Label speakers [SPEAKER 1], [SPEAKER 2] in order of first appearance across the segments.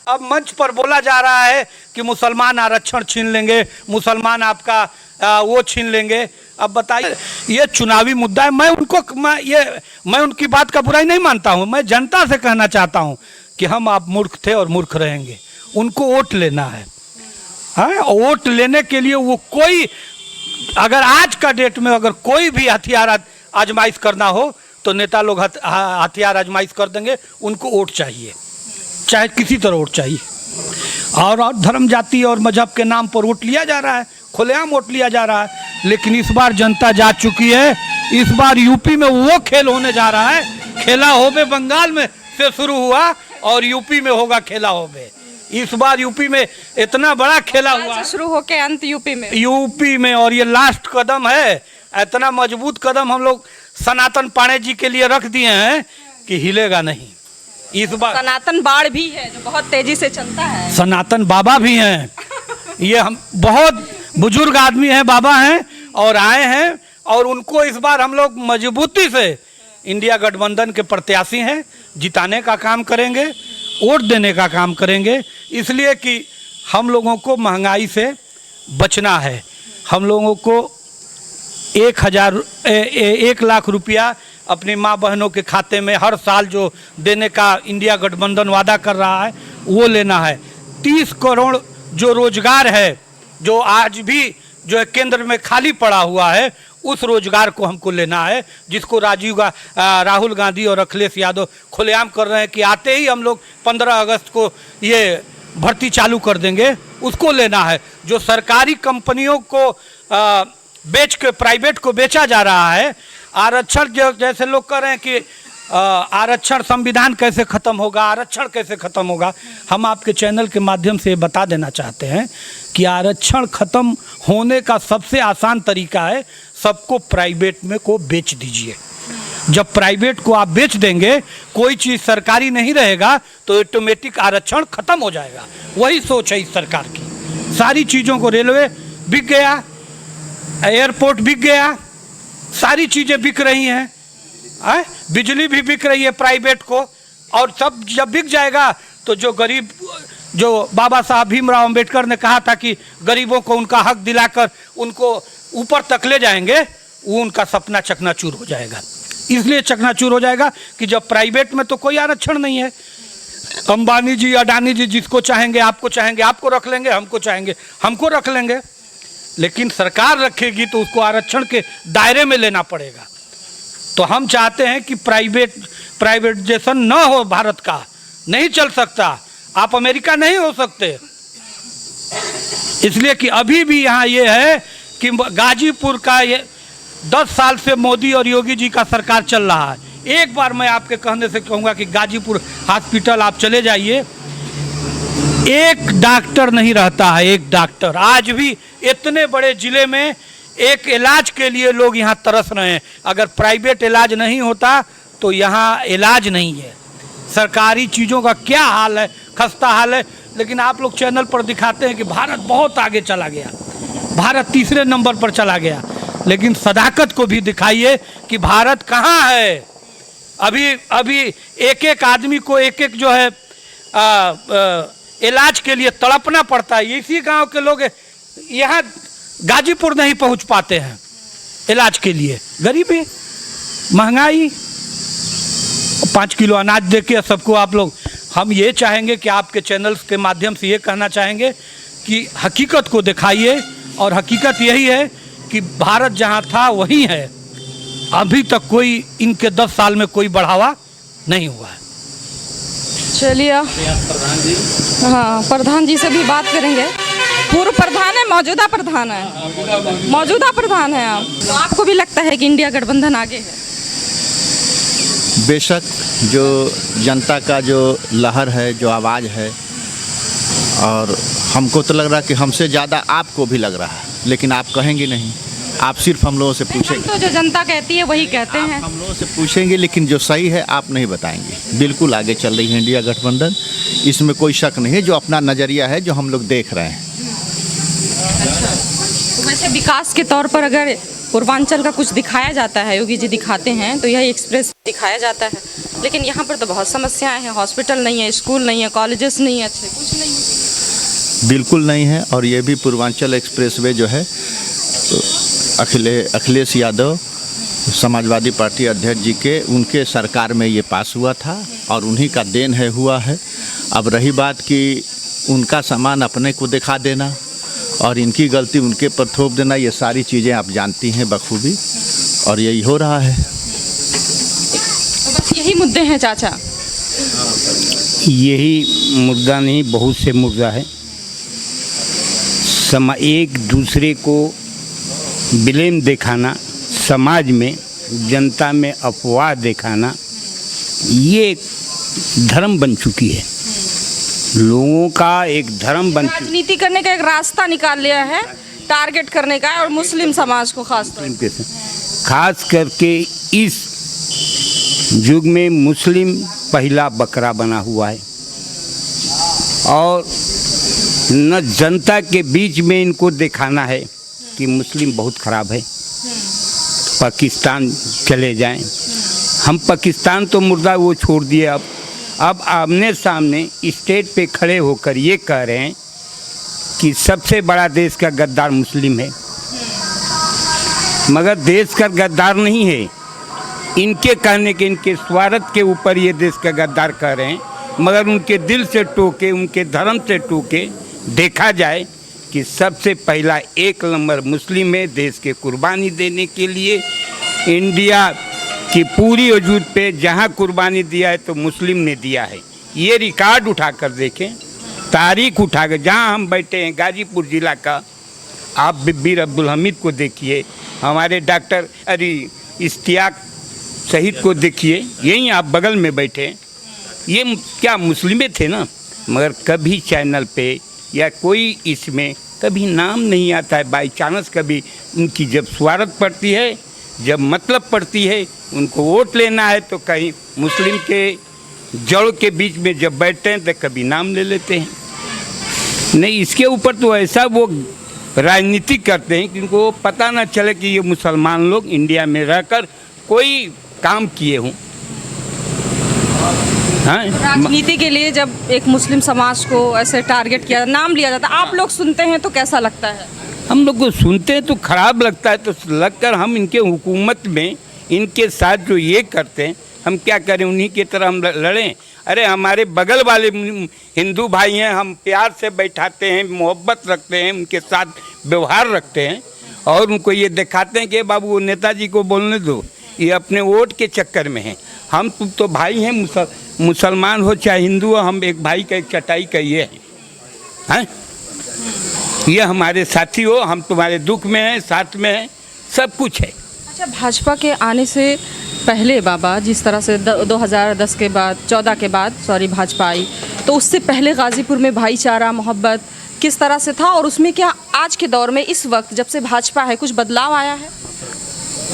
[SPEAKER 1] अब मंच पर बोला जा रहा है कि मुसलमान आरक्षण छीन लेंगे, मुसलमान आपका वो छीन लेंगे। अब बताइए, ये चुनावी मुद्दा है। मैं उनकी बात का बुराई नहीं मानता हूं। मैं जनता से कहना चाहता हूं कि हम आप मूर्ख थे और मूर्ख रहेंगे। उनको वोट लेना है, वोट लेने के लिए वो कोई, अगर आज का डेट में अगर कोई भी हथियार आजमाइश करना हो तो नेता लोग हथियार आजमाइश कर देंगे। उनको वोट चाहिए, चाहे किसी तरह वोट चाहिए। और धर्म जाति और मजहब के नाम पर वोट लिया जा रहा है, खुलेआम वोट लिया जा रहा है। लेकिन इस बार जनता जा चुकी है। इस बार यूपी में वो खेल होने जा रहा है। खेला होबे बंगाल में से शुरू हुआ और यूपी में होगा खेला होबे। इस बार यूपी में इतना बड़ा खेला हुआ,
[SPEAKER 2] शुरू होके अंत यूपी में। और ये लास्ट कदम है। इतना मजबूत कदम हम लोग सनातन पांडे जी के लिए रख दिए हैं कि हिलेगा नहीं। इस बार सनातन बाढ़ भी है जो बहुत तेजी से चलता है।
[SPEAKER 1] सनातन बाबा भी हैं। ये हम बहुत बुजुर्ग आदमी हैं, बाबा हैं और आए हैं। और उनको इस बार हम लोग मजबूती से इंडिया गठबंधन के प्रत्याशी हैं, जिताने का काम करेंगे, वोट देने का काम करेंगे। इसलिए कि हम लोगों को महंगाई से बचना है। हम लोगों को 1 लाख रुपया अपनी माँ बहनों के खाते में हर साल जो देने का इंडिया गठबंधन वादा कर रहा है वो लेना है। 30 करोड़ जो रोजगार है, जो आज भी जो है केंद्र में खाली पड़ा हुआ है, उस रोजगार को हमको लेना है, जिसको राहुल गांधी और अखिलेश यादव खुलेआम कर रहे हैं कि आते ही हम लोग 15 अगस्त को ये भर्ती चालू कर देंगे। उसको लेना है। जो सरकारी कंपनियों को बेच के प्राइवेट को बेचा जा रहा है। आरक्षण जैसे लोग कह रहे हैं कि आरक्षण संविधान कैसे ख़त्म होगा, आरक्षण कैसे ख़त्म होगा। हम आपके चैनल के माध्यम से बता देना चाहते हैं कि आरक्षण ख़त्म होने का सबसे आसान तरीका है, सबको प्राइवेट में को बेच दीजिए। जब प्राइवेट को आप बेच देंगे, कोई चीज़ सरकारी नहीं रहेगा, तो ऑटोमेटिक आरक्षण ख़त्म हो जाएगा। वही सोच है इस सरकार की। सारी चीज़ों को, रेलवे बिक गया, एयरपोर्ट बिक गया, सारी चीज़ें बिक रही हैं, बिजली भी बिक रही है प्राइवेट को। और सब जब बिक जाएगा तो जो गरीब, जो बाबा साहब भीमराव अंबेडकर ने कहा था कि गरीबों को उनका हक दिलाकर उनको ऊपर तक ले जाएंगे, वो उनका सपना चकनाचूर हो जाएगा। इसलिए चकनाचूर हो जाएगा कि जब प्राइवेट में तो कोई आरक्षण नहीं है। अंबानी जी, अडानी जी जिसको चाहेंगे, आपको रख लेंगे, हमको चाहेंगे, हमको रख लेंगे। लेकिन सरकार रखेगी तो उसको आरक्षण के दायरे में लेना पड़ेगा। तो हम चाहते हैं कि प्राइवेटाइजेशन न हो। भारत का नहीं चल सकता। आप अमेरिका नहीं हो सकते। इसलिए कि अभी भी यहाँ ये है कि गाजीपुर का ये 10 साल से मोदी और योगी जी का सरकार चल रहा है। एक बार मैं आपके कहने से कहूँगा कि गाजीपुर हॉस्पिटल आप चले जाइए, एक डॉक्टर नहीं रहता है। एक डॉक्टर आज भी इतने बड़े जिले में एक इलाज के लिए लोग यहाँ तरस रहे हैं। अगर प्राइवेट इलाज नहीं होता तो यहाँ इलाज नहीं है। सरकारी चीज़ों का क्या हाल है, खस्ता हाल है। लेकिन आप लोग चैनल पर दिखाते हैं कि भारत बहुत आगे चला गया, भारत तीसरे नंबर पर चला गया। लेकिन सदाकत को भी दिखाइए कि भारत कहाँ है। अभी एक आदमी को एक जो है इलाज के लिए तड़पना पड़ता है। इसी गांव के लोग यहाँ गाजीपुर नहीं पहुंच पाते हैं इलाज के लिए। गरीबी, महंगाई, 5 किलो अनाज देके सबको आप लोग, हम ये चाहेंगे कि आपके चैनल्स के माध्यम से ये कहना चाहेंगे कि हकीकत को दिखाइए। और हकीकत यही है कि भारत जहाँ था वही है। अभी तक कोई इनके 10 साल में कोई बढ़ावा नहीं हुआ है।
[SPEAKER 2] चलिए, हाँ, प्रधान जी से भी बात करेंगे। पूर्व प्रधान है, मौजूदा प्रधान है, मौजूदा प्रधान है आप, तो आपको भी लगता है कि इंडिया गठबंधन आगे है?
[SPEAKER 3] बेशक, जो जनता का जो लहर है, जो आवाज़ है, और हमको तो लग रहा है कि हमसे ज़्यादा आपको भी लग रहा है। लेकिन आप कहेंगे नहीं, आप सिर्फ हम लोगों से पूछेंगे।
[SPEAKER 2] तो जो जनता कहती है वही कहते हैं।
[SPEAKER 3] हम लोगों से पूछेंगे, लेकिन जो सही है आप नहीं बताएंगे। बिल्कुल आगे चल रही है इंडिया गठबंधन, इसमें कोई शक नहीं है। जो अपना नज़रिया है, जो हम लोग देख रहे हैं।
[SPEAKER 2] अच्छा, तो वैसे विकास के तौर पर अगर पूर्वांचल का कुछ दिखाया जाता है, योगी जी दिखाते हैं, तो यह एक्सप्रेस दिखाया जाता है। लेकिन यहाँ पर तो बहुत समस्याएं हैं, हॉस्पिटल नहीं है, स्कूल नहीं है, कॉलेजेस नहीं है, अच्छे कुछ नहीं है।
[SPEAKER 3] बिल्कुल नहीं है। और ये भी पूर्वांचल एक्सप्रेसवे जो है तो अखिलेश यादव समाजवादी पार्टी अध्यक्ष जी के उनके सरकार में ये पास हुआ था और उन्हीं का देन है हुआ है। अब रही बात कि उनका सामान अपने को दिखा देना और इनकी गलती उनके पर थोप देना, ये सारी चीज़ें आप जानती हैं बखूबी, और यही हो रहा है।
[SPEAKER 2] तो बस यही मुद्दे हैं चाचा।
[SPEAKER 4] यही मुद्दा नहीं, बहुत से मुद्दा है। एक दूसरे को ब्लेम दिखाना, समाज में जनता में अफवाह दिखाना, ये धर्म बन चुकी है, लोगों का एक धर्म बन चुका
[SPEAKER 2] राजनीति करने का एक रास्ता निकाल लिया है, टारगेट करने का, और मुस्लिम समाज को खास तौर पे।
[SPEAKER 4] खास करके इस युग में मुस्लिम पहला बकरा बना हुआ है और न जनता के बीच में इनको दिखाना है कि मुस्लिम बहुत ख़राब है, पाकिस्तान चले जाएं। हम पाकिस्तान तो मुर्दा वो छोड़ दिए, अब आमने सामने स्टेज पे खड़े होकर ये कह रहे हैं कि सबसे बड़ा देश का गद्दार मुस्लिम है, मगर देश का गद्दार नहीं है। इनके कहने के, इनके स्वार्थ के ऊपर ये देश का गद्दार कह रहे हैं, मगर उनके दिल से टोके, उनके धर्म से टोके देखा जाए कि सबसे पहला एक नंबर मुस्लिम है। देश के कुर्बानी देने के लिए इंडिया की पूरी वजूद पे जहाँ कुर्बानी दिया है तो मुस्लिम ने दिया है। ये रिकॉर्ड उठाकर देखें, तारीख उठाकर, जहाँ हम बैठे हैं गाजीपुर ज़िला का, आप बीर अब्दुल हमीद को देखिए, हमारे डॉक्टर इश्तियाक शहीद को देखिए, यहीं आप बगल में बैठे, ये क्या मुस्लिमें थे ना, मगर कभी चैनल पे या कोई इसमें कभी नाम नहीं आता है। बाई चांस कभी उनकी जब स्वार्थ पड़ती है, जब मतलब पड़ती है, उनको वोट लेना है, तो कहीं मुस्लिम के जड़ के बीच में जब बैठते हैं तो कभी नाम ले लेते हैं। नहीं, इसके ऊपर तो ऐसा वो राजनीति करते हैं कि उनको पता ना चले कि ये मुसलमान लोग इंडिया में रहकर कोई काम किए हों। हाँ,
[SPEAKER 2] राजनीति के लिए जब एक मुस्लिम समाज को ऐसे टारगेट किया, नाम लिया जाता, आप लोग सुनते हैं तो कैसा लगता है?
[SPEAKER 4] हम लोग को सुनते हैं तो खराब लगता है, तो लगकर हम इनके हुकूमत में इनके साथ जो ये करते हैं, हम क्या करें, उन्हीं की तरह हम लड़ें? अरे हमारे बगल वाले हिंदू भाई हैं, हम प्यार से बैठाते हैं, मोहब्बत रखते हैं, उनके साथ व्यवहार रखते हैं और उनको ये दिखाते हैं कि बाबू वो नेताजी को बोलने दो, ये अपने वोट के चक्कर में हैं। हम तो भाई हैं, मुसलमान हो चाहे हिंदू हो, हम एक भाई का एक चटाई का ये हैं, ये हमारे साथी हो, हम तुम्हारे दुख में हैं, साथ में हैं, सब कुछ है।
[SPEAKER 2] अच्छा, भाजपा के आने से पहले बाबा, जिस तरह से 2010 के बाद 14 के बाद भाजपा आई, तो उससे पहले गाजीपुर में भाईचारा, मोहब्बत किस तरह से था, और उसमें क्या आज के दौर में इस वक्त जब से भाजपा है कुछ बदलाव आया है?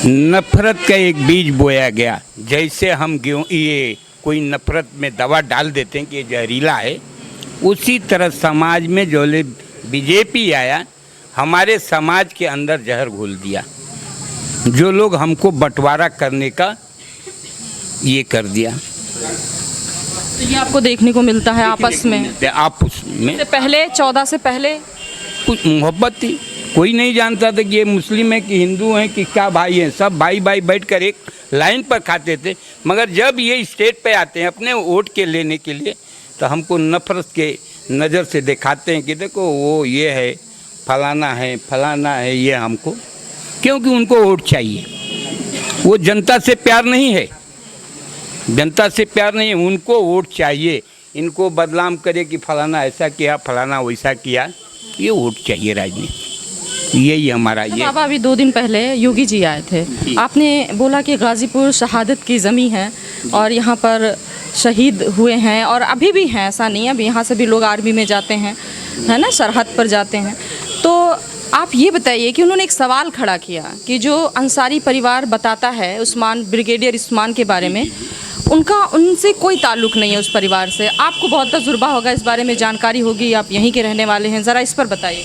[SPEAKER 4] नफरत का एक बीज बोया गया। जैसे हम गेहूँ ये कोई नफरत में दवा डाल देते हैं कि ये जहरीला है, उसी तरह समाज में जो बीजेपी आया, हमारे समाज के अंदर जहर घोल दिया। जो लोग हमको बंटवारा करने का ये कर दिया,
[SPEAKER 2] तो ये आपको देखने को मिलता है आपस में।
[SPEAKER 4] आपस में
[SPEAKER 2] पहले 14 से पहले
[SPEAKER 4] कुछ मोहब्बत थी, कोई नहीं जानता था कि ये मुस्लिम है कि हिंदू हैं कि क्या भाई हैं, सब भाई भाई बैठकर एक लाइन पर खाते थे। मगर जब ये स्टेज पे आते हैं अपने वोट के लेने के लिए, तो हमको नफरत के नज़र से दिखाते हैं कि देखो वो ये है, फलाना है ये हमको, क्योंकि उनको वोट चाहिए। वो जनता से प्यार नहीं है, जनता से प्यार नहीं है, उनको वोट चाहिए। इनको बदनाम करे कि फलाना ऐसा किया, फलाना वैसा किया, ये वोट चाहिए राजनीति, यही हमारा ये।
[SPEAKER 2] बाबा, अभी 2 दिन पहले योगी जी आए थे, आपने बोला कि गाजीपुर शहादत की ज़मीं है और यहाँ पर शहीद हुए हैं और अभी भी हैं, ऐसा नहीं है, अभी यहाँ से भी लोग आर्मी में जाते हैं, है ना, सरहद पर जाते हैं। तो आप ये बताइए कि उन्होंने एक सवाल खड़ा किया कि जो अंसारी परिवार बताता है उस्मान, ब्रिगेडियर उस्मान के बारे में, उनसे कोई ताल्लुक़ नहीं है उस परिवार से। आपको बहुत तजुर्बा होगा इस बारे में, जानकारी होगी, आप यहीं के रहने वाले हैं, ज़रा इस पर बताइए।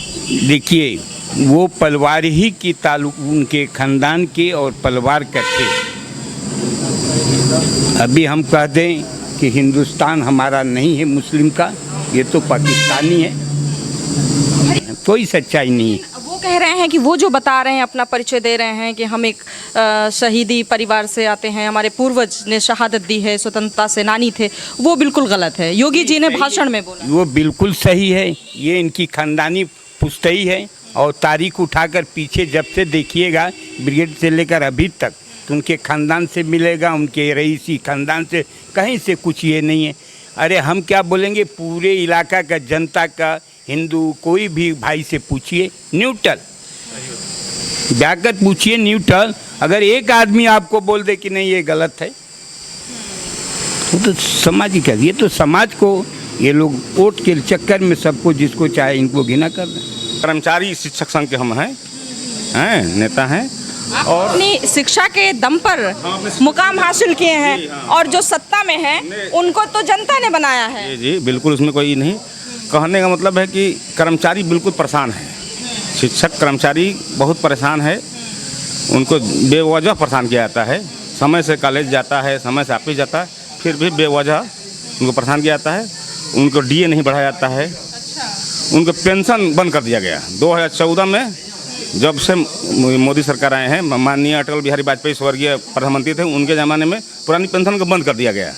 [SPEAKER 4] देखिए, वो परिवार ही की ताल्लुक उनके ख़ानदान के और परिवार का थे। अभी हम कह दें कि हिंदुस्तान हमारा नहीं है मुस्लिम का, ये तो पाकिस्तानी है, कोई सच्चाई नहीं है।
[SPEAKER 2] वो कह रहे हैं कि वो जो बता रहे हैं, अपना परिचय दे रहे हैं कि हम एक शहीदी परिवार से आते हैं, हमारे पूर्वज ने शहादत दी है, स्वतंत्रता सेनानी थे, वो बिल्कुल गलत है। योगी जी ने भाषण में बोला
[SPEAKER 4] वो बिल्कुल सही है, ये इनकी खानदानी पुश्तई है। और तारीख उठाकर पीछे जब से देखिएगा ब्रिगेड से लेकर अभी तक, तो उनके खानदान से मिलेगा, उनके रईसी खानदान से, कहीं से कुछ ये नहीं है। अरे हम क्या बोलेंगे, पूरे इलाका का जनता का, हिंदू कोई भी भाई से पूछिए, न्यूट्रल जाकर पूछिए, न्यूट्रल। अगर एक आदमी आपको बोल दे कि नहीं ये गलत है, तो समाज ही क्या, ये तो समाज को ये लोग वोट के चक्कर में सबको जिसको चाहे इनको घिना कर दें।
[SPEAKER 5] कर्मचारी शिक्षक संघ के हम हैं नेता हैं और
[SPEAKER 2] अपनी शिक्षा के दम पर मुकाम हासिल किए हैं, और जो सत्ता में हैं उनको तो जनता ने बनाया है।
[SPEAKER 5] जी बिल्कुल, उसमें कोई नहीं। कहने का मतलब है कि कर्मचारी बिल्कुल परेशान है, शिक्षक कर्मचारी बहुत परेशान है, उनको बेवजह परेशान किया जाता है। समय से कॉलेज जाता है, समय से ऑफिस जाता है, फिर भी बेवजह उनको परेशान किया जाता है। उनको डीए नहीं बढ़ाया जाता है, उनको पेंशन बंद कर दिया गया 2014 में, जब से मोदी सरकार आए हैं। माननीय अटल बिहारी वाजपेयी स्वर्गीय प्रधानमंत्री थे, उनके ज़माने में पुरानी पेंशन को बंद कर दिया गया।